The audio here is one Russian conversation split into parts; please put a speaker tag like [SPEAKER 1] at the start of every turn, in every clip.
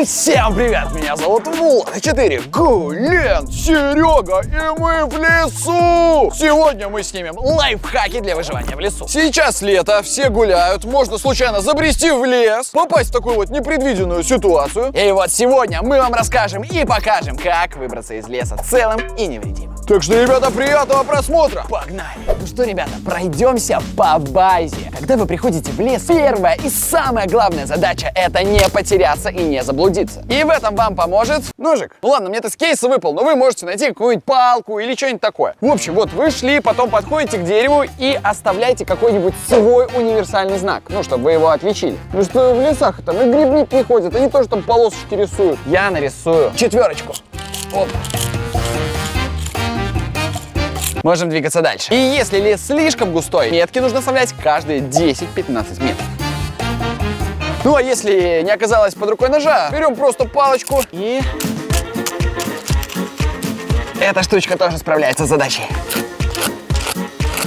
[SPEAKER 1] И всем привет! Меня зовут Влад 4, Глен, Серега, и мы в лесу! Сегодня мы снимем лайфхаки для выживания в лесу. Сейчас лето, все гуляют, можно случайно забрести в лес, попасть в такую вот непредвиденную ситуацию. И вот сегодня мы вам расскажем и покажем, как выбраться из леса целым и невредимым. Так что, ребята, приятного просмотра! Погнали! Ну что, ребята, пройдемся по базе. Когда вы приходите в лес, первая и самая главная задача — это не потеряться и не заблудиться. И в этом вам поможет ножик. Ну ладно, мне-то с кейса выпал, но вы можете найти какую-нибудь палку или что-нибудь такое. В общем, вот вы шли, потом подходите к дереву и оставляете какой-нибудь свой универсальный знак, ну, чтобы вы его отличили. Ну что в лесах там и грибники ходят, они тоже там полосочки рисуют. Я нарисую 4. Оп. Можем двигаться дальше. И если лес слишком густой, метки нужно вставлять каждые 10-15 метров. Ну а если не оказалось под рукой ножа, берем просто палочку и... Эта штучка тоже справляется с задачей.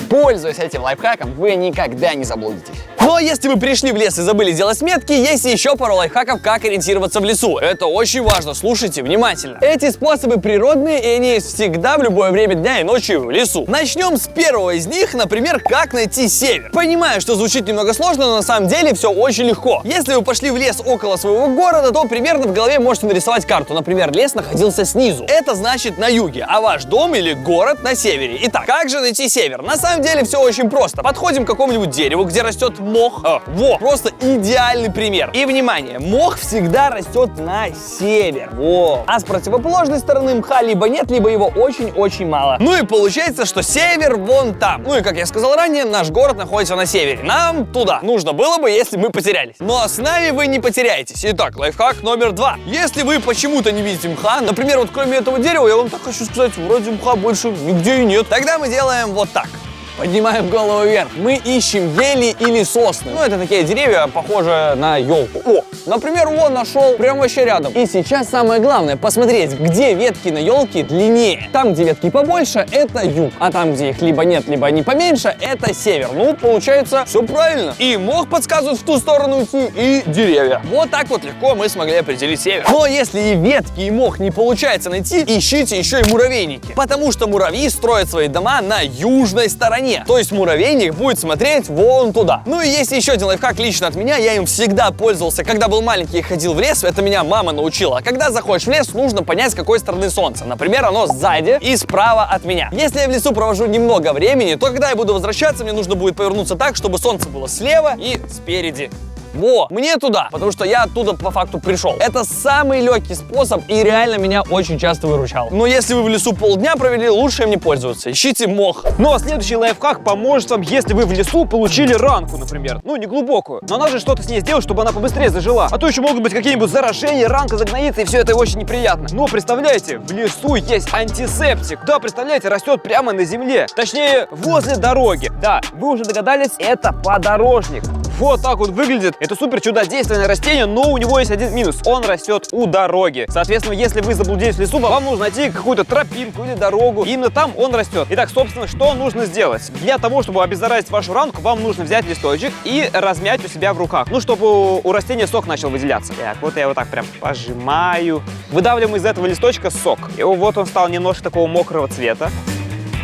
[SPEAKER 1] Пользуясь этим лайфхаком, вы никогда не заблудитесь. Но если вы пришли в лес и забыли делать метки, есть еще пару лайфхаков, как ориентироваться в лесу. Это очень важно, слушайте внимательно. Эти способы природные, и они есть всегда в любое время дня и ночи в лесу. Начнем с первого из них, например, как найти север. Понимаю, что звучит немного сложно, но на самом деле все очень легко. Если вы пошли в лес около своего города, то примерно в голове можете нарисовать карту. Например, лес находился снизу. Это значит на юге, а ваш дом или город на севере. Итак, как же найти север? На самом деле все очень просто. Подходим к какому-нибудь дереву, где растет мох. Вот, просто идеальный пример. И внимание, мох всегда растет на север. Во. А с противоположной стороны мха либо нет, либо его очень-очень мало. Ну и получается, что север вон там. Ну и как я сказал ранее, наш город находится на севере. Нам туда нужно было бы, если мы потерялись. Но с нами вы не потеряетесь. Итак, лайфхак номер 2. Если вы почему-то не видите мха, например, вот кроме этого дерева, я вам так хочу сказать, вроде мха больше нигде и нет. Тогда мы делаем вот так. Поднимаем голову вверх. Мы ищем ели или сосны. Ну, это такие деревья, похожие на елку. О, например, вон нашел прямо вообще рядом. И сейчас самое главное — посмотреть, где ветки на елке длиннее. Там, где ветки побольше, это юг. А там, где их либо нет, либо они поменьше, это север. Ну, получается, все правильно. И мох подсказывает в ту сторону идти, и деревья. Вот так вот легко мы смогли определить север. Но если и ветки, и мох не получается найти, ищите еще и муравейники. Потому что муравьи строят свои дома на южной стороне. То есть муравейник будет смотреть вон туда. Ну и есть еще один лайфхак лично от меня. Я им всегда пользовался, когда был маленький и ходил в лес. Это меня мама научила. А когда заходишь в лес, нужно понять, с какой стороны солнце. Например, оно сзади и справа от меня. Если я в лесу провожу немного времени, то когда я буду возвращаться, мне нужно будет повернуться так, чтобы солнце было слева и спереди. Во, мне туда, потому что я оттуда по факту пришел. Это самый легкий способ и реально меня очень часто выручал. Но если вы в лесу полдня провели, лучше им не пользоваться. Ищите мох.
[SPEAKER 2] Ну а следующий лайфхак поможет вам, если вы в лесу получили ранку, например. Ну, не глубокую. Но надо же что-то с ней сделать, чтобы она побыстрее зажила. А то еще могут быть какие-нибудь заражения, ранка загноится, и все это очень неприятно. Но представляете, в лесу есть антисептик. Да, представляете, растет прямо на земле. Точнее, возле дороги. Да, вы уже догадались, это подорожник. Вот так вот выглядит. Это супер чудодейственное растение, но у него есть один минус. Он растет у дороги. Соответственно, если вы заблудились в лесу, вам нужно найти какую-то тропинку или дорогу. И именно там он растет. Итак, собственно, что нужно сделать? Для того, чтобы обеззаразить вашу ранку, вам нужно взять листочек и размять у себя в руках. Ну, чтобы у растения сок начал выделяться. Так, вот я его так прям пожимаю. Выдавливаем из этого листочка сок. И вот он стал немножко такого мокрого цвета.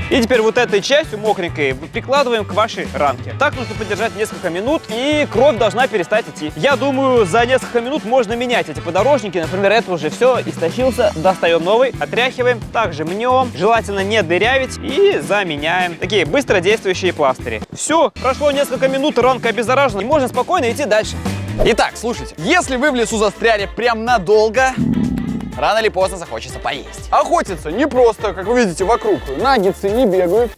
[SPEAKER 2] И теперь вот этой частью мокренькой прикладываем к вашей ранке. Так нужно подержать несколько минут, и кровь должна перестать идти. Я думаю, за несколько минут можно менять эти подорожники. Например, это уже все истощился. Достаем новый, отряхиваем, также мнем. Желательно не дырявить и заменяем. Такие быстродействующие пластыри. Все, прошло несколько минут, ранка обеззаражена, и можно спокойно идти дальше.
[SPEAKER 1] Итак, слушайте, если вы в лесу застряли прям надолго, рано или поздно захочется поесть. Охотиться не просто, как вы видите, вокруг наггетсы не бегают.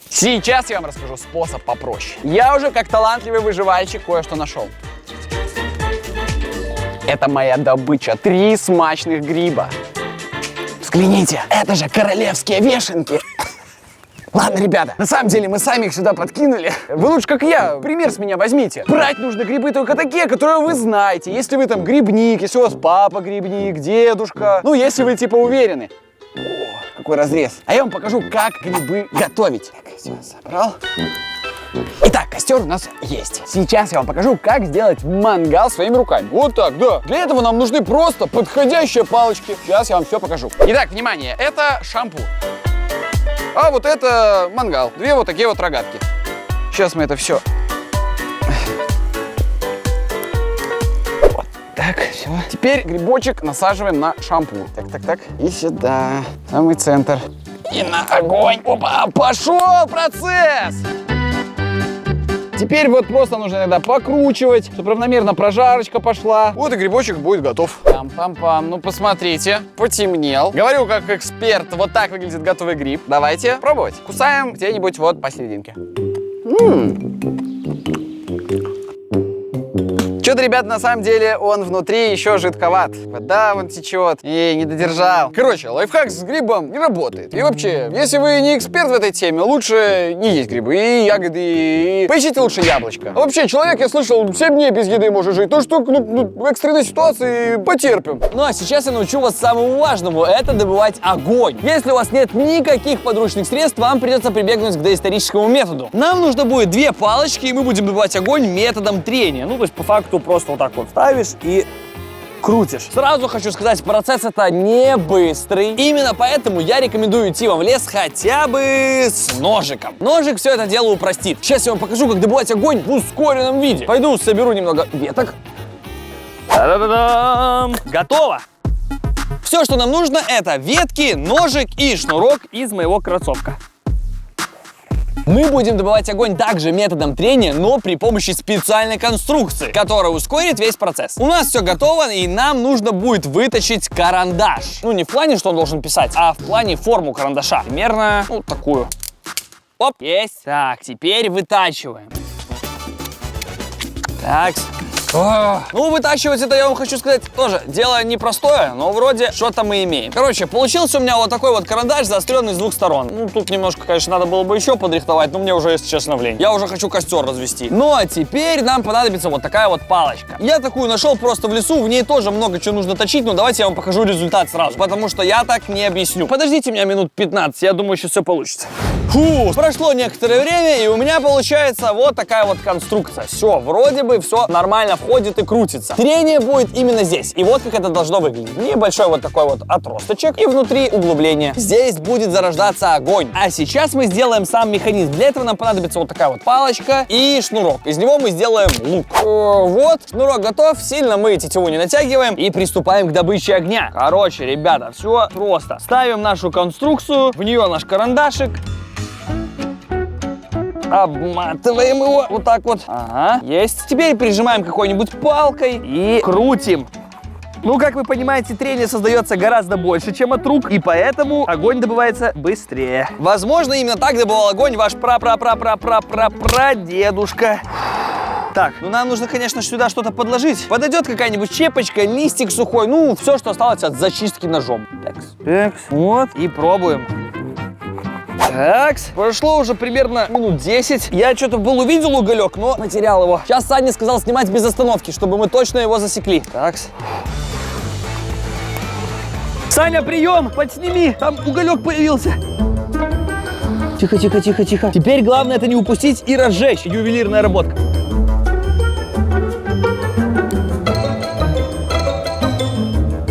[SPEAKER 1] Сейчас я вам расскажу способ попроще. Я уже как талантливый выживальщик кое-что нашел. Это моя добыча. 3 смачных гриба. Взгляните, это же королевские вешенки. Ладно, ребята, на самом деле мы сами их сюда подкинули. Вы лучше, как я, пример с меня возьмите. Брать нужно грибы только такие, которые вы знаете. Если вы там грибник, если у вас папа грибник, дедушка. Ну, если вы типа уверены. О, какой разрез. А я вам покажу, как грибы готовить. Так, все, собрал. Итак, костер у нас есть. Сейчас я вам покажу, как сделать мангал своими руками. Вот так, да. Для этого нам нужны просто подходящие палочки. Сейчас я вам все покажу. Итак, внимание, это шампур. А вот это мангал. Две вот такие вот рогатки. Сейчас мы это все. Вот так, все. Теперь грибочек насаживаем на шампур. Так. И сюда. Самый центр. И на огонь. Опа, пошел процесс. Теперь вот просто нужно иногда покручивать, чтобы равномерно прожарочка пошла. Вот и грибочек будет готов. Пам-пам-пам. Ну, посмотрите, потемнел. Говорю, как эксперт, вот так выглядит готовый гриб. Давайте пробовать. Кусаем где-нибудь вот посерединке. Что-то, ребят, на самом деле он внутри еще жидковат. Вода вон течет. И не додержал. Короче, лайфхак с грибом не работает. И вообще, если вы не эксперт в этой теме, лучше не есть грибы и ягоды. И поищите лучше яблочко. А вообще, человек, я слышал, 7 дней без еды может жить. То, что в экстренной ситуации потерпим. Ну а сейчас я научу вас самому важному. Это добывать огонь. Если у вас нет никаких подручных средств, вам придется прибегнуть к доисторическому методу. Нам нужно будет 2 палочки, и мы будем добывать огонь методом трения. Ну, то есть, по факту, просто вот так вот ставишь и крутишь. Сразу хочу сказать, процесс это не быстрый. Именно поэтому я рекомендую идти вам в лес хотя бы с ножиком. Ножик все это дело упростит. Сейчас я вам покажу, как добывать огонь в ускоренном виде. Пойду соберу немного веток. Та-да-да-дам! Готово! Все, что нам нужно, это ветки, ножик и шнурок из моего кроссовка. Мы будем добывать огонь также методом трения, но при помощи специальной конструкции, которая ускорит весь процесс. У нас все готово, и нам нужно будет вытащить карандаш. Ну, не в плане, что он должен писать, а в плане форму карандаша. Примерно, ну, такую. Оп, есть. Так, теперь вытачиваем. Так. Ну, вытачивать это, я вам хочу сказать, тоже дело непростое, но вроде что-то мы имеем. Короче, получился у меня вот такой вот карандаш, заостренный с 2 сторон. Ну, тут немножко, конечно, надо было бы еще подрихтовать, но мне уже, если честно, в лень. Я уже хочу костер развести. Ну, а теперь нам понадобится вот такая вот палочка. Я такую нашел просто в лесу, в ней тоже много чего нужно точить, но давайте я вам покажу результат сразу, потому что я так не объясню. Подождите меня минут 15, я думаю, сейчас все получится. Фу, прошло некоторое время, и у меня получается вот такая вот конструкция. Все, вроде бы все нормально входит и крутится. Трение будет именно здесь. И вот как это должно выглядеть. Небольшой вот такой вот отросточек и внутри углубление. Здесь будет зарождаться огонь. А сейчас мы сделаем сам механизм. Для этого нам понадобится вот такая вот палочка и шнурок. Из него мы сделаем лук. Вот, шнурок готов. Сильно мы тетиву не натягиваем и приступаем к добыче огня. Короче, ребята, все просто. Ставим нашу конструкцию, в нее наш карандашик. Обматываем его вот так вот. Ага, есть. Теперь прижимаем какой-нибудь палкой и крутим. Ну, как вы понимаете, трение создается гораздо больше, чем от рук, и поэтому огонь добывается быстрее. Возможно, именно так добывал огонь ваш прадедушка. Так, ну нам нужно, конечно, сюда что-то подложить. Подойдет какая-нибудь щепочка, листик сухой, ну, все, что осталось от зачистки ножом. Так, вот, и пробуем. Так, прошло уже примерно минут 10. Я что-то был увидел уголек, но потерял его. Сейчас Саня сказал снимать без остановки, чтобы мы точно его засекли. Так. Саня, прием! Подсними! Там уголек появился. Тихо. Теперь главное это не упустить и разжечь. Ювелирная работа.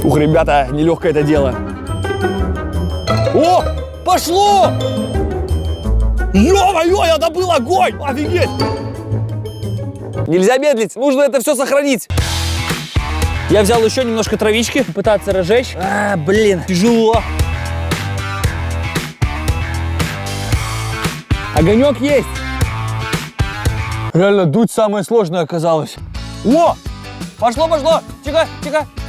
[SPEAKER 1] Ух, ребята, нелегкое это дело. О! Пошло! Ё-моё, я добыл огонь! Офигеть! Нельзя медлить, нужно это все сохранить. Я взял еще немножко травички, попытаться разжечь. Блин, тяжело. Огонек есть. Реально, дуть самое сложное оказалось. О! Пошло. Тихо.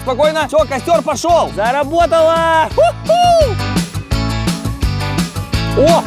[SPEAKER 1] Спокойно. Все, костер пошел. Заработало. Ху-ху! О!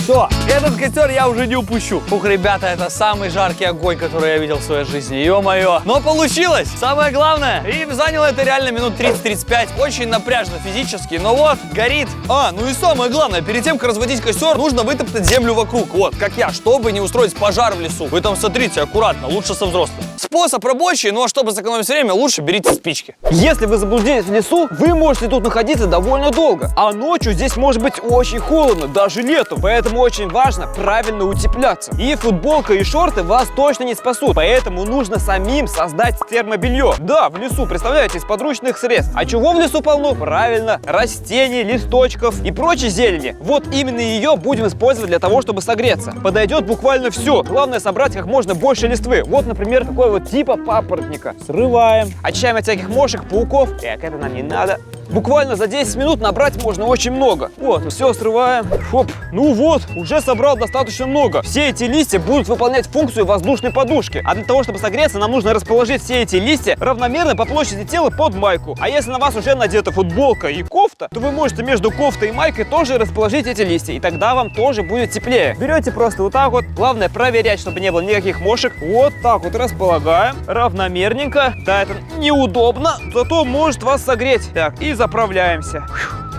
[SPEAKER 1] Все, этот костер я уже не упущу. Ух, ребята, это самый жаркий огонь, который я видел в своей жизни. Ё-моё. Но получилось. Самое главное. И заняло это реально минут 30-35. Очень напряжно физически. Но вот, горит. Ну и самое главное. Перед тем, как разводить костер, нужно вытоптать землю вокруг. Вот, как я, чтобы не устроить пожар в лесу. Вы там смотрите аккуратно, лучше со взрослым. Способ рабочий, ну а чтобы сэкономить время, лучше берите спички.
[SPEAKER 2] Если вы заблудились в лесу, вы можете тут находиться довольно долго. А ночью здесь может быть очень холодно, даже летом. Поэтому Поэтому очень важно правильно утепляться. И футболка, и шорты вас точно не спасут. Поэтому нужно самим создать термобелье. Да, в лесу, представляете, из подручных средств. А чего в лесу полно? Правильно, растений, листочков и прочей зелени. Вот именно ее будем использовать для того, чтобы согреться. Подойдет буквально все. Главное собрать как можно больше листвы. Вот, например, такой вот типа папоротника. Срываем. Очищаем от всяких мошек, пауков. Так, это нам не надо. Буквально за 10 минут набрать можно очень много. Вот, все срываем. Хоп. Ну вот, уже собрал достаточно много. Все эти листья будут выполнять функцию воздушной подушки. А для того, чтобы согреться, нам нужно расположить все эти листья равномерно по площади тела под майку. А если на вас уже надета футболка и кофта, то вы можете между кофтой и майкой тоже расположить эти листья. И тогда вам тоже будет теплее. Берете просто вот так вот. Главное проверять, чтобы не было никаких мошек. Вот так вот располагаем. Равномерненько. Да, это неудобно, зато может вас согреть. Так, и заправляемся.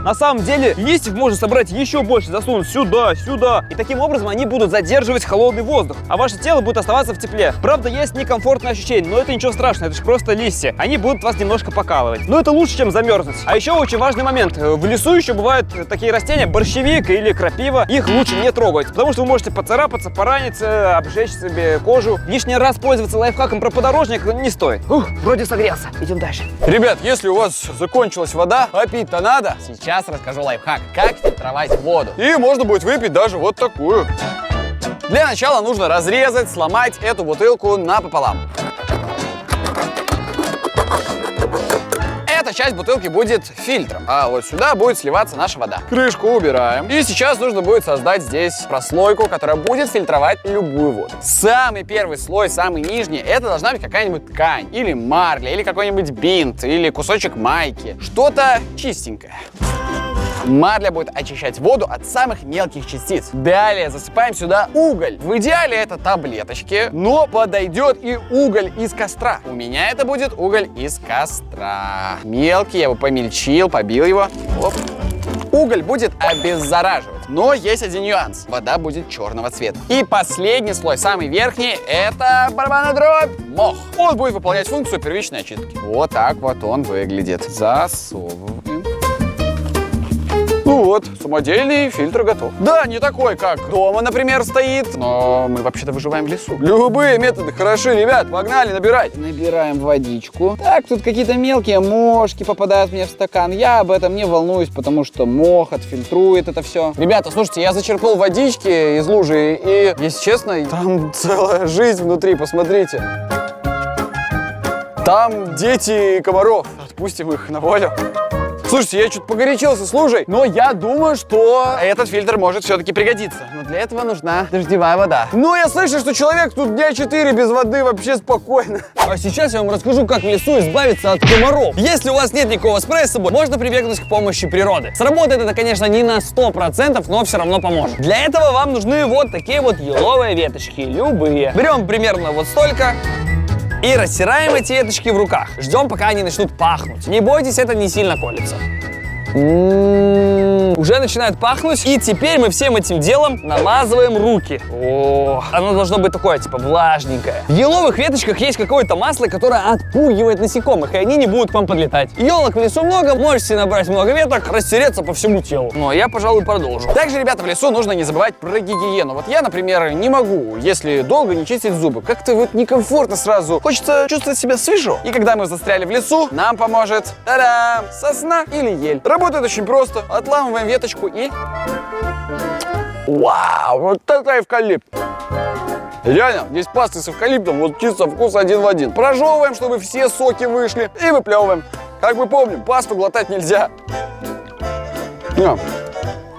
[SPEAKER 2] На самом деле листьев можно собрать еще больше, засунуть сюда, сюда. И таким образом они будут задерживать холодный воздух, а ваше тело будет оставаться в тепле. Правда, есть некомфортное ощущение, но это ничего страшного, это же просто листья. Они будут вас немножко покалывать. Но это лучше, чем замерзнуть. А еще очень важный момент. В лесу еще бывают такие растения, борщевик или крапива. Их лучше не трогать, потому что вы можете поцарапаться, пораниться, обжечь себе кожу. Лишний раз пользоваться лайфхаком про подорожник не стоит. Вроде согрелся. Идем дальше.
[SPEAKER 1] Ребят, если у вас закончилась вода, а пить-то надо. Сейчас расскажу лайфхак, как фильтровать воду. И можно будет выпить даже вот такую. Для начала нужно разрезать, сломать эту бутылку напополам. Эта часть бутылки будет фильтром, а вот сюда будет сливаться наша вода. Крышку убираем. И сейчас нужно будет создать здесь прослойку, которая будет фильтровать любую воду. Самый первый слой, самый нижний, это должна быть какая-нибудь ткань, или марля, или какой-нибудь бинт, или кусочек майки. Что-то чистенькое. Марля будет очищать воду от самых мелких частиц. Далее засыпаем сюда уголь. В идеале это таблеточки, но подойдет и уголь из костра. У меня это будет уголь из костра. Мелкий, я его помельчил, побил его. Оп. Уголь будет обеззараживать, но есть один нюанс. Вода будет черного цвета. И последний слой, самый верхний, это барабанная дробь, мох. Он будет выполнять функцию первичной очистки. Вот так вот он выглядит. Засовываем. Ну вот, самодельный фильтр готов. Да, не такой, как дома, например, стоит, но мы вообще-то выживаем в лесу. Любые методы хороши, ребят, погнали, набирать. Набираем водичку. Так, тут какие-то мелкие мошки попадают мне в стакан. Я об этом не волнуюсь, потому что мох отфильтрует это все. Ребята, слушайте, я зачерпнул водички из лужи, и, если честно, там целая жизнь внутри, посмотрите. Там дети комаров. Отпустим их на волю. Слушайте, я чуть погорячился с лужей, но я думаю, что этот фильтр может все-таки пригодиться. Но для этого нужна дождевая вода. Ну, я слышу, что человек тут дня 4 без воды вообще спокойно. А сейчас я вам расскажу, как в лесу избавиться от комаров. Если у вас нет никакого спрея с собой, можно прибегнуть к помощи природы. Сработает это, конечно, не на 100%, но все равно поможет. Для этого вам нужны вот такие вот еловые веточки, любые. Берем примерно вот столько. И растираем эти веточки в руках. Ждем, пока они начнут пахнуть. Не бойтесь, это не сильно колется. Уже начинает пахнуть. И теперь мы всем этим делом намазываем руки. О, оно должно быть такое, типа, влажненькое. В еловых веточках есть какое-то масло, которое отпугивает насекомых, и они не будут к вам подлетать. Елок в лесу много, можете набрать много веток, растереться по всему телу. Ну, а я, пожалуй, продолжу. Также, ребята, в лесу нужно не забывать про гигиену. Вот я, например, не могу, если долго не чистить зубы. Как-то вот некомфортно сразу. Хочется чувствовать себя свежо. И когда мы застряли в лесу, нам поможет, та-дам, сосна или ель. Работает очень просто. Отламываем веточку и... Вау, вот это эвкалипт. Реально, здесь пасты с эвкалиптом, вот чисто вкус один в один. Прожевываем, чтобы все соки вышли, и выплевываем. Как мы помним, пасту глотать нельзя.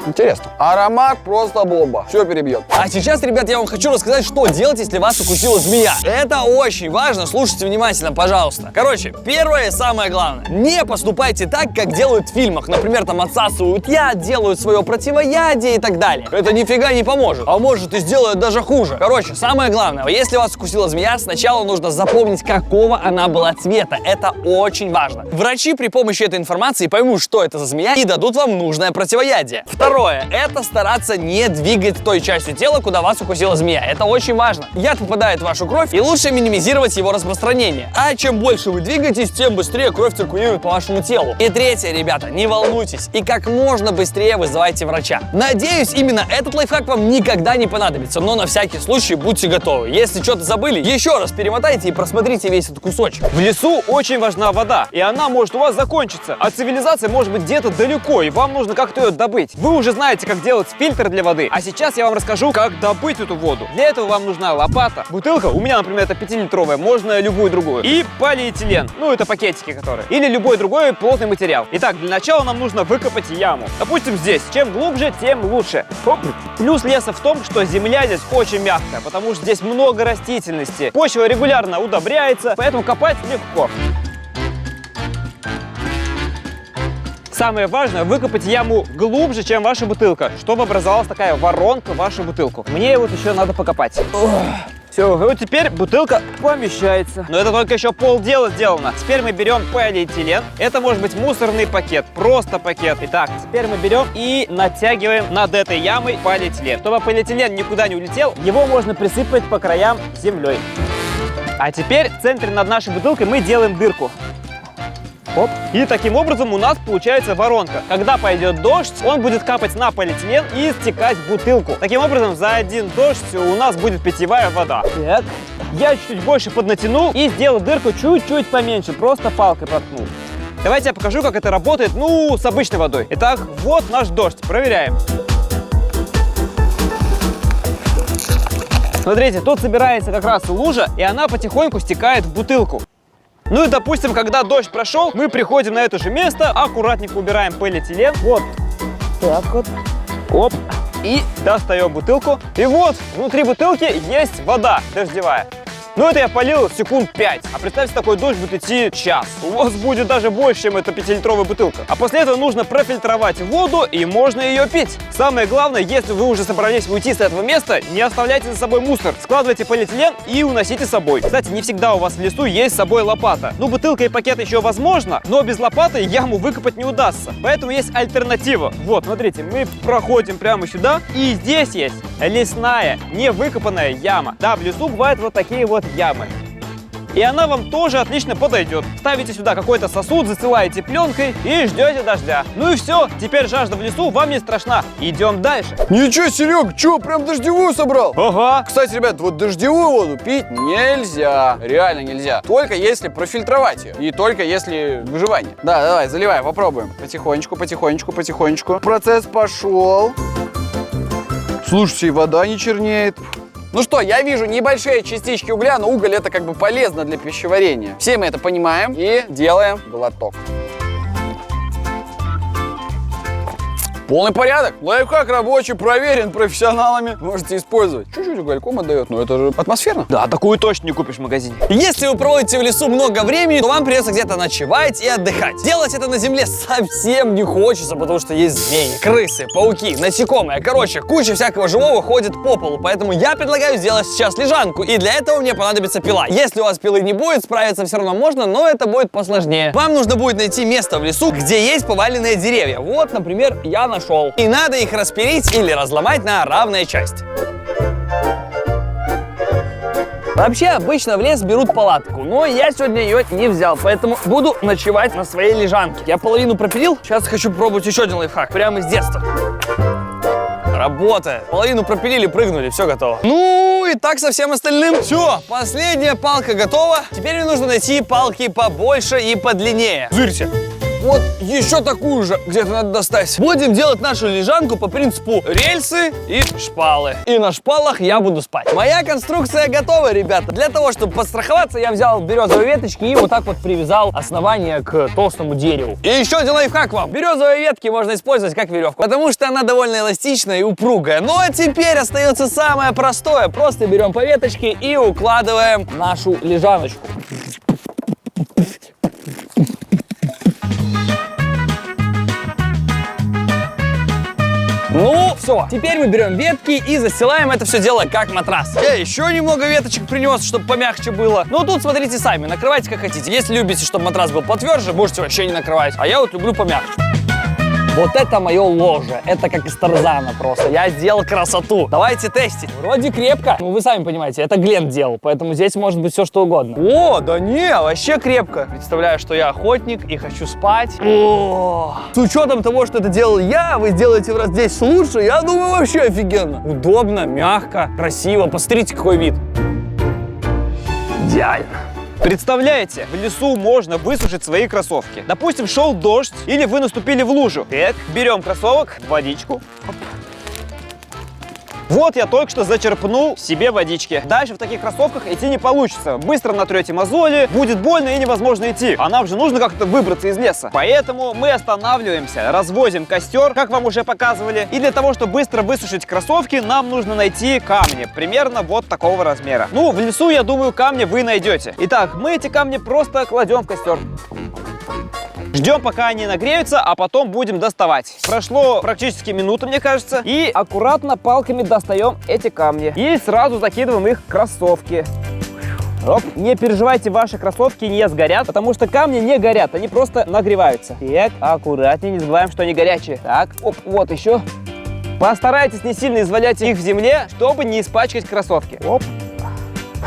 [SPEAKER 1] Интересно. Аромат просто бомба. Все перебьет. А сейчас, ребят, я вам хочу рассказать, что делать, если вас укусила змея. Это очень важно. Слушайте внимательно, пожалуйста. Короче, первое и самое главное. Не поступайте так, как делают в фильмах. Например, там отсасывают яд, делают свое противоядие и так далее. Это нифига не поможет. А может и сделает даже хуже. Короче, самое главное. Если вас укусила змея, сначала нужно запомнить, какого она была цвета. Это очень важно. Врачи при помощи этой информации поймут, что это за змея, и дадут вам нужное противоядие. Второе Второе, это стараться не двигать той частью тела, куда вас укусила змея. Это очень важно. Яд попадает в вашу кровь, и лучше минимизировать его распространение. А чем больше вы двигаетесь, тем быстрее кровь циркулирует по вашему телу. И третье, ребята, не волнуйтесь и как можно быстрее вызывайте врача. Надеюсь, именно этот лайфхак вам никогда не понадобится, но на всякий случай будьте готовы. Если что-то забыли, еще раз перемотайте и просмотрите весь этот кусочек.
[SPEAKER 2] В лесу очень важна вода, и она может у вас закончиться. А цивилизация может быть где-то далеко, и вам нужно как-то ее добыть. Вы уже знаете, как делать фильтр для воды, а сейчас я вам расскажу, как добыть эту воду. Для этого вам нужна лопата, бутылка, у меня, например, это 5-литровая, можно любую другую, и полиэтилен, ну это пакетики которые, или любой другой плотный материал. Итак, для начала нам нужно выкопать яму. Допустим, здесь. Чем глубже, тем лучше. Хоп. Плюс леса в том, что земля здесь очень мягкая, потому что здесь много растительности. Почва регулярно удобряется, поэтому копать легко. Самое важное — выкопать яму глубже, чем ваша бутылка, чтобы образовалась такая воронка в вашу бутылку. Мне вот еще надо покопать. Все, вот теперь бутылка помещается. Но это только еще полдела сделано. Теперь мы берем полиэтилен. Это может быть мусорный пакет, просто пакет. Итак, теперь мы берем и натягиваем над этой ямой полиэтилен. Чтобы полиэтилен никуда не улетел, его можно присыпать по краям землей. А теперь в центре над нашей бутылкой мы делаем дырку. Оп. И таким образом у нас получается воронка. Когда пойдет дождь, он будет капать на полиэтилен и стекать в бутылку. Таким образом, за один дождь у нас будет питьевая вода. Так, я чуть-чуть больше поднатянул и сделал дырку чуть-чуть поменьше, просто палкой проткнул. Давайте я покажу, как это работает, ну, с обычной водой. Итак, вот наш дождь, проверяем. Смотрите, тут собирается как раз лужа, и она потихоньку стекает в бутылку. Ну и, допустим, когда дождь прошел, мы приходим на это же место, аккуратненько убираем полиэтилен. Вот так вот. Оп. И достаем бутылку. И вот, внутри бутылки есть вода дождевая. Ну это я полил секунд 5. А представьте, такой дождь будет идти час. У вас будет даже больше, чем эта 5-литровая бутылка. А после этого нужно профильтровать воду, и можно ее пить. Самое главное, если вы уже собрались уйти с этого места, не оставляйте за собой мусор. Складывайте полиэтилен и уносите с собой. Кстати, не всегда у вас в лесу есть с собой лопата. Ну, бутылка и пакет еще возможно, но без лопаты яму выкопать не удастся. Поэтому есть альтернатива. Вот, смотрите, мы проходим прямо сюда, и здесь есть лесная, невыкопанная яма. Да, в лесу бывают вот такие вот ямы. И она вам тоже отлично подойдет. Ставите сюда какой-то сосуд, застилаете пленкой и ждете дождя. Ну и все, теперь жажда в лесу вам не страшна. Идем дальше.
[SPEAKER 3] Ничего, Серег, что, прям дождевую собрал?
[SPEAKER 2] Ага.
[SPEAKER 3] Кстати, ребят, вот дождевую воду пить нельзя. Реально нельзя. Только если профильтровать ее. И только если выживание. Да, давай, заливай, попробуем. Потихонечку, потихонечку, потихонечку. Процесс пошел. Слушайте, вода не чернеет. Ну что, я вижу небольшие частички угля, но уголь это как бы полезно для пищеварения. Все мы это понимаем и делаем глоток. Полный порядок. Лайфхак рабочий, проверен профессионалами. Можете использовать. Чуть-чуть угольком отдает, но это же атмосферно.
[SPEAKER 2] Да, такую точно не купишь в магазине.
[SPEAKER 1] Если вы проводите в лесу много времени, то вам придется где-то ночевать и отдыхать. Делать это на земле совсем не хочется, потому что есть змеи, крысы, пауки, насекомые. Короче, куча всякого живого ходит по полу. Поэтому я предлагаю сделать сейчас лежанку. И для этого мне понадобится пила. Если у вас пилы не будет, справиться все равно можно, но это будет посложнее. Вам нужно будет найти место в лесу, где есть поваленные деревья. Вот, например, я нашел. И надо их распилить или разломать на равные части. Вообще, обычно в лес берут палатку, но я сегодня ее не взял, поэтому буду ночевать на своей лежанке. Я половину пропилил, сейчас хочу попробовать еще один лайфхак, прямо из детства. Работает. Половину пропилили, прыгнули, все готово. Ну и так со всем остальным. Все, последняя палка готова. Теперь мне нужно найти палки побольше и подлиннее. Зырьте. Вот еще такую же где-то надо достать. Будем делать нашу лежанку по принципу рельсы и шпалы. И на шпалах я буду спать. Моя конструкция готова, ребята. Для того, чтобы подстраховаться, я взял березовые веточки и вот так вот привязал основание к толстому дереву. И еще один лайфхак вам. Березовые ветки можно использовать как веревку, потому что она довольно эластичная и упругая. Ну а теперь остается самое простое. Просто берем по веточке и укладываем нашу лежаночку. Ну, все. Теперь мы берем ветки и застилаем это все дело как матрас. Я еще немного веточек принес, чтобы помягче было. Ну, тут смотрите сами, накрывайте как хотите. Если любите, чтобы матрас был потверже, можете вообще не накрывать. А я вот люблю помягче. Вот это мое ложе. Это как из Тарзана просто. Я сделал красоту. Давайте тестить. Вроде крепко. Ну, вы сами понимаете, это Глент делал, поэтому здесь может быть все что угодно. О, да не, вообще крепко. Представляю, что я охотник и хочу спать. О, с учетом того, что это делал я, вы сделаете в раз 10 лучше, я думаю, вообще офигенно. Удобно, мягко, красиво. Посмотрите, какой вид. Идеально.
[SPEAKER 2] Представляете, в лесу можно высушить свои кроссовки. Допустим, шел дождь или вы наступили в лужу. Так, берем кроссовок, водичку. Оп. Вот я только что зачерпнул себе водички. Дальше в таких кроссовках идти не получится. Быстро натрете мозоли, будет больно и невозможно идти. А нам же нужно как-то выбраться из леса. Поэтому мы останавливаемся, развозим костер, как вам уже показывали. И для того, чтобы быстро высушить кроссовки, нам нужно найти камни. Примерно вот такого размера. Ну, в лесу, я думаю, камни вы найдете. Итак, мы эти камни просто кладем в костер. Ждем, пока они нагреются, а потом будем доставать. Прошло практически минута, мне кажется. И аккуратно палками достаем эти камни. И сразу закидываем их в кроссовки. Оп. Не переживайте, ваши кроссовки не сгорят, потому что камни не горят, они просто нагреваются. Так, аккуратнее, не забываем, что они горячие. Так, оп, вот еще. Постарайтесь не сильно извалять их в земле, чтобы не испачкать кроссовки. Оп.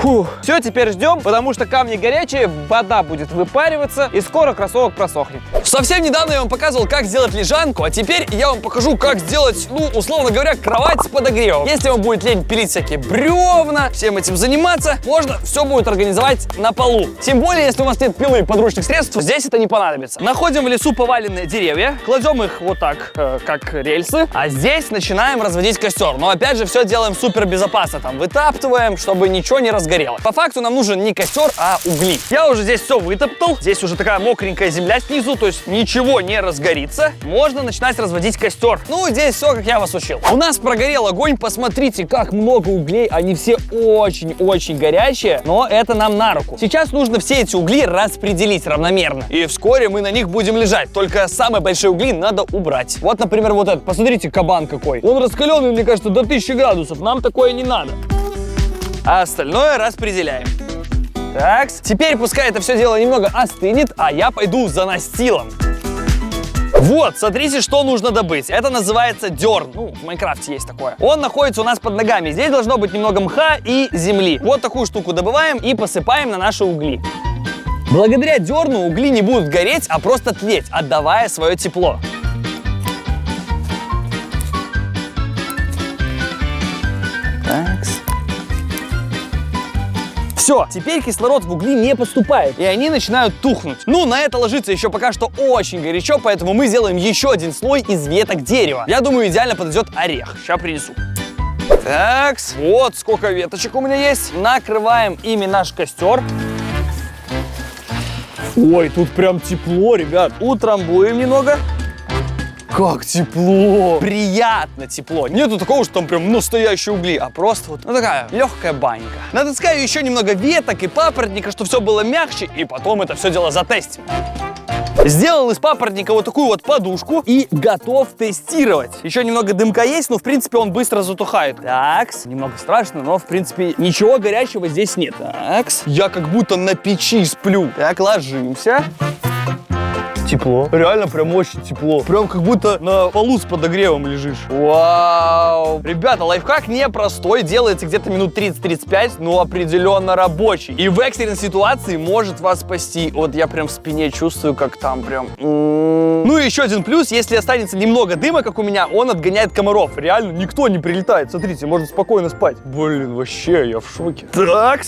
[SPEAKER 2] Фух. Все, теперь ждем, потому что камни горячие, вода будет выпариваться, и скоро кроссовок просохнет.
[SPEAKER 1] Совсем недавно я вам показывал, как сделать лежанку, а теперь я вам покажу, как сделать, ну, условно говоря, кровать с подогревом. Если вам будет лень пилить всякие бревна, всем этим заниматься, можно все будет организовать на полу. Тем более, если у вас нет пилы и подручных средств, здесь это не понадобится. Находим в лесу поваленные деревья, кладем их вот так, как рельсы, а здесь начинаем разводить костер. Но опять же, все делаем супер безопасно, там вытаптываем, чтобы ничего не разгорело. По факту нам нужен не костер, а угли. Я уже здесь все вытоптал. Здесь уже такая мокренькая земля снизу, то есть ничего не разгорится. Можно начинать разводить костер. Ну, здесь все, как я вас учил. У нас прогорел огонь. Посмотрите, как много углей. Они все очень-очень горячие, но это нам на руку. Сейчас нужно все эти угли распределить равномерно. И вскоре мы на них будем лежать. Только самые большие угли надо убрать. Вот, например, вот этот. Посмотрите, кабан какой. Он раскаленный, мне кажется, до 1000 градусов. Нам такое не надо. А остальное распределяем. Так, теперь пускай это все дело немного остынет, а я пойду за настилом. Вот, смотрите, что нужно добыть. Это называется дерн. Ну, в Майнкрафте есть такое. Он находится у нас под ногами. Здесь должно быть немного мха и земли. Вот такую штуку добываем и посыпаем на наши угли. Благодаря дерну угли не будут гореть, а просто тлеть, отдавая свое тепло. Так. Все, теперь кислород в угли не поступает, и они начинают тухнуть. Ну, на это ложится еще пока что очень горячо, поэтому мы сделаем еще один слой из веток дерева. Я думаю, идеально подойдет орех. Сейчас принесу. Так, вот сколько веточек у меня есть. Накрываем ими наш костер. Ой, тут прям тепло, ребят. Утрамбуем немного. Как тепло! Приятно тепло. Нету такого, что там прям настоящие угли, а просто вот, ну, такая легкая банька. Натаскаю еще немного веток и папоротника, чтобы все было мягче, и потом это все дело затестим. Сделал из папоротника вот такую вот подушку и готов тестировать. Еще немного дымка есть, но в принципе он быстро затухает. Так, немного страшно, но в принципе ничего горячего здесь нет. Так, я как будто на печи сплю. Так, ложимся. Тепло. Реально прям очень тепло. Прям как будто на полу с подогревом лежишь. Вау. Ребята, лайфхак непростой. Делается где-то минут 30-35, но определенно рабочий. И в экстренной ситуации может вас спасти. Вот я прям в спине чувствую, как там прям... Ну и еще один плюс. Если останется немного дыма, как у меня, он отгоняет комаров. Реально никто не прилетает. Смотрите, можно спокойно спать. Блин, вообще, я в шоке. Так.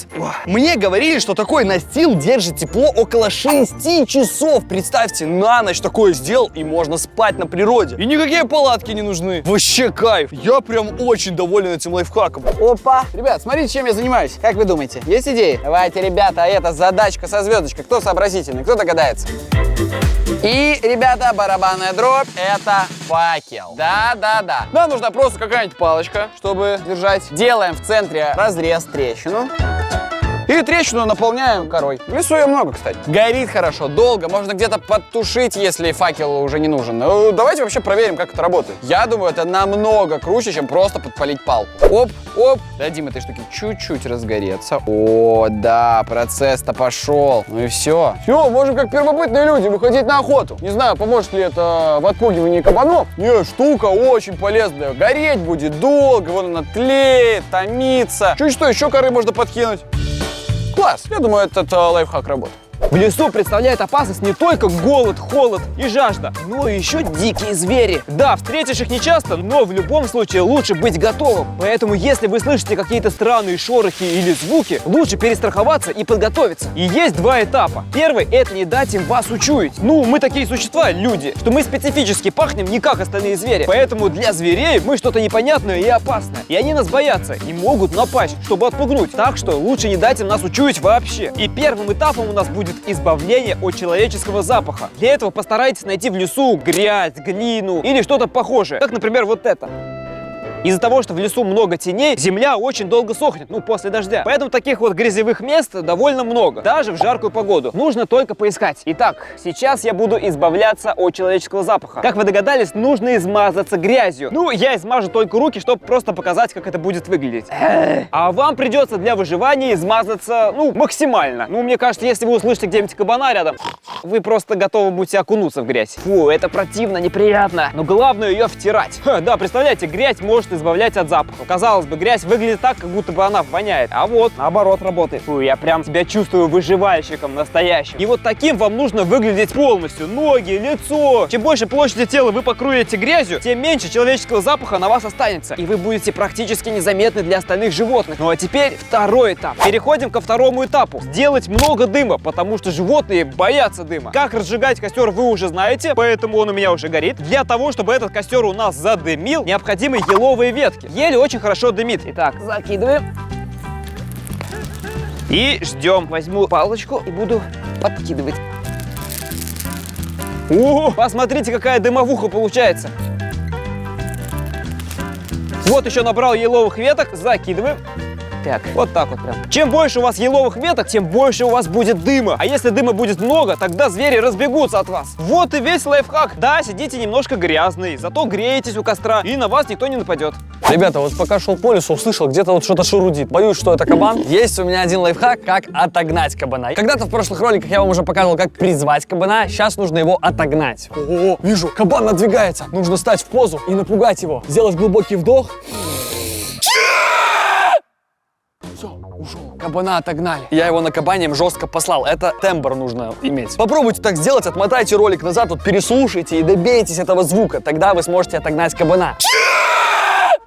[SPEAKER 1] Мне говорили, что такой настил держит тепло около 6 часов. Представьте, на ночь такое сделал, и можно спать на природе. И никакие палатки не нужны. Вообще кайф. Я прям очень доволен этим лайфхаком.
[SPEAKER 3] Опа! Ребят, смотрите, чем я занимаюсь. Как вы думаете, есть идеи? Давайте, ребята, это задачка со звездочкой. Кто сообразительный, кто догадается? И, ребята, барабанная дробь — это факел. Да-да-да. Нам нужна просто какая-нибудь палочка, чтобы держать. Делаем в центре разрез, трещину. И трещину наполняем корой. В лесу ее много, кстати. Горит хорошо, долго, можно где-то подтушить, если факел уже не нужен. Ну, давайте вообще проверим, как это работает. Я думаю, это намного круче, чем просто подпалить палку. Оп, оп. Дадим этой штуке чуть-чуть разгореться. О, да, процесс-то пошел. Ну и все. Все, можем как первобытные люди выходить на охоту. Не знаю, поможет ли это в отпугивании кабанов. Не, штука очень полезная. Гореть будет долго, вон она тлеет, томится. Чуть что, еще коры можно подкинуть. Класс, я думаю, этот лайфхак работает.
[SPEAKER 2] В лесу представляет опасность не только голод, холод и жажда, но и еще дикие звери. Да, встретишь их нечасто, но в любом случае лучше быть готовым. Поэтому, если вы слышите какие-то странные шорохи или звуки, лучше перестраховаться и подготовиться. И есть два этапа. Первый – это не дать им вас учуять. Ну, мы такие существа, люди, что мы специфически пахнем не как остальные звери. Поэтому для зверей мы что-то непонятное и опасное. И они нас боятся и могут напасть, чтобы отпугнуть. Так что лучше не дать им нас учуять вообще. И первым этапом у нас будет избавление от человеческого запаха. Для этого постарайтесь найти в лесу грязь, глину или что-то похожее, как, например, вот это. Из-за того, что в лесу много теней, земля очень долго сохнет, ну, после дождя. Поэтому таких вот грязевых мест довольно много, даже в жаркую погоду. Нужно только поискать. Итак, сейчас я буду избавляться от человеческого запаха. Как вы догадались, нужно измазаться грязью. Ну, я измажу только руки, чтобы просто показать, как это будет выглядеть. А вам придется для выживания измазаться, ну, максимально. Ну, мне кажется, если вы услышите где-нибудь кабана рядом, вы просто готовы будете окунуться в грязь. Фу, это противно, неприятно. Но главное ее втирать. Да, представляете, грязь может избавлять от запаха. Казалось бы, грязь выглядит так, как будто бы она воняет. А вот, наоборот, работает. Фу, я прям себя чувствую выживальщиком настоящим. И вот таким вам нужно выглядеть полностью. Ноги, лицо. Чем больше площади тела вы покроете грязью, тем меньше человеческого запаха на вас останется. И вы будете практически незаметны для остальных животных. Ну а теперь второй этап. Переходим ко второму этапу. Сделать много дыма, потому что животные боятся дыма. Как разжигать костер, вы уже знаете, поэтому он у меня уже горит. Для того, чтобы этот костер у нас задымил, необходимы еловые ветки. Ель очень хорошо дымит. Итак, закидываем. И ждем. Возьму палочку и буду подкидывать. О, посмотрите, какая дымовуха получается. Вот еще набрал еловых веток. Закидываем. Так, вот так вот прям. Чем больше у вас еловых веток, тем больше у вас будет дыма. А если дыма будет много, тогда звери разбегутся от вас. Вот и весь лайфхак. Да, сидите немножко грязный, зато греетесь у костра, и на вас никто не нападет.
[SPEAKER 1] Ребята, вот пока шел по лесу, услышал, где-то вот что-то шурудит. Боюсь, что это кабан. Есть у меня один лайфхак, как отогнать кабана. Когда-то в прошлых роликах я вам уже показывал, как призвать кабана. Сейчас нужно его отогнать. О, вижу, кабан надвигается. Нужно стать в позу и напугать его. Сделать глубокий вдох. Все, ушел. Кабана отогнали. Я его на кабане жестко послал. Это тембр нужно иметь. Попробуйте так сделать, отмотайте ролик назад, вот переслушайте и добейтесь этого звука. Тогда вы сможете отогнать кабана.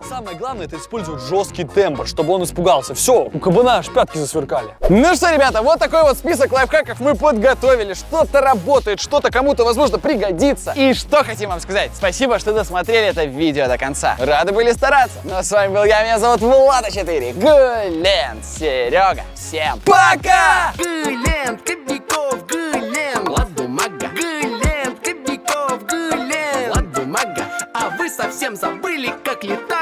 [SPEAKER 1] Самое главное — это использовать жесткий тембр, чтобы он испугался. Все, у кабана аж пятки засверкали.
[SPEAKER 3] Ну что, ребята, вот такой вот список лайфхаков мы подготовили. Что-то работает, что-то кому-то, возможно, пригодится. И что хотим вам сказать? Спасибо, что досмотрели это видео до конца. Рады были стараться. Ну а с вами был я, меня зовут Влада4. Гулен, Серега. Всем пока!
[SPEAKER 4] Гулен, Кобяков, Гулен, Влад Бумага. Гулен, Кобяков, Гулен, Влад Бумага. А вы совсем забыли, как летать?